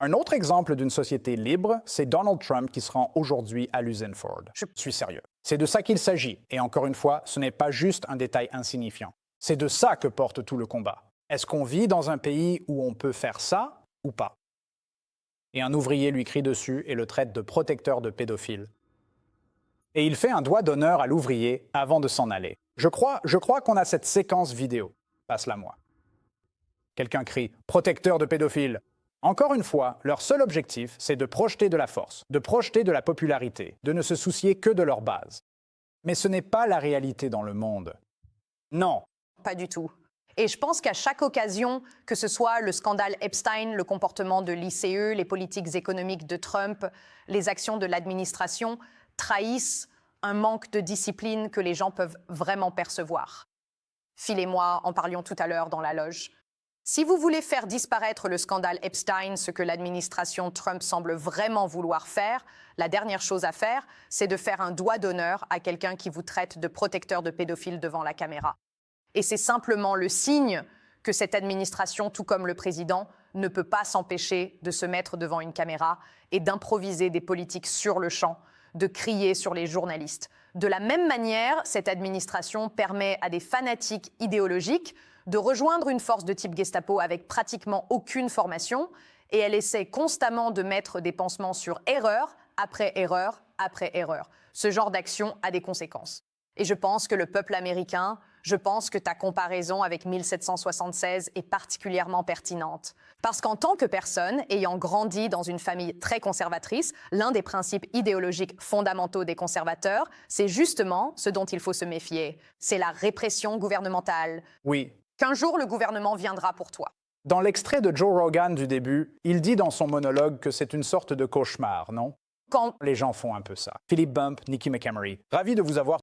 Un autre exemple d'une société libre, c'est Donald Trump qui se rend aujourd'hui à l'usine Ford. Je suis sérieux. C'est de ça qu'il s'agit. Et encore une fois, ce n'est pas juste un détail insignifiant. C'est de ça que porte tout le combat. Est-ce qu'on vit dans un pays où on peut faire ça ou pas? Et un ouvrier lui crie dessus et le traite de protecteur de pédophile. Et il fait un doigt d'honneur à l'ouvrier avant de s'en aller. Je crois qu'on a cette séquence vidéo. Passe-la moi. Quelqu'un crie « protecteur de pédophile ». Encore une fois, leur seul objectif, c'est de projeter de la force, de projeter de la popularité, de ne se soucier que de leur base. Mais ce n'est pas la réalité dans le monde. Non. Pas du tout. Et je pense qu'à chaque occasion, que ce soit le scandale Epstein, le comportement de l'ICE, les politiques économiques de Trump, les actions de l'administration, trahissent un manque de discipline que les gens peuvent vraiment percevoir. Phil et moi en parlions tout à l'heure dans la loge. Si vous voulez faire disparaître le scandale Epstein, ce que l'administration Trump semble vraiment vouloir faire, la dernière chose à faire, c'est de faire un doigt d'honneur à quelqu'un qui vous traite de protecteur de pédophile devant la caméra. Et c'est simplement le signe que cette administration, tout comme le président, ne peut pas s'empêcher de se mettre devant une caméra et d'improviser des politiques sur le champ, de crier sur les journalistes. De la même manière, cette administration permet à des fanatiques idéologiques de rejoindre une force de type Gestapo avec pratiquement aucune formation, et elle essaie constamment de mettre des pansements sur erreur après erreur après erreur. Ce genre d'action a des conséquences. Et je pense que le peuple américain, je pense que ta comparaison avec 1776 est particulièrement pertinente. Parce qu'en tant que personne ayant grandi dans une famille très conservatrice, l'un des principes idéologiques fondamentaux des conservateurs, c'est justement ce dont il faut se méfier. C'est la répression gouvernementale. Oui. Qu'un jour, le gouvernement viendra pour toi. Dans l'extrait de Joe Rogan du début, il dit dans son monologue que c'est une sorte de cauchemar, non? Quand Les gens font un peu ça. Philippe Bump, Nikki McEmery. Ravi de vous avoir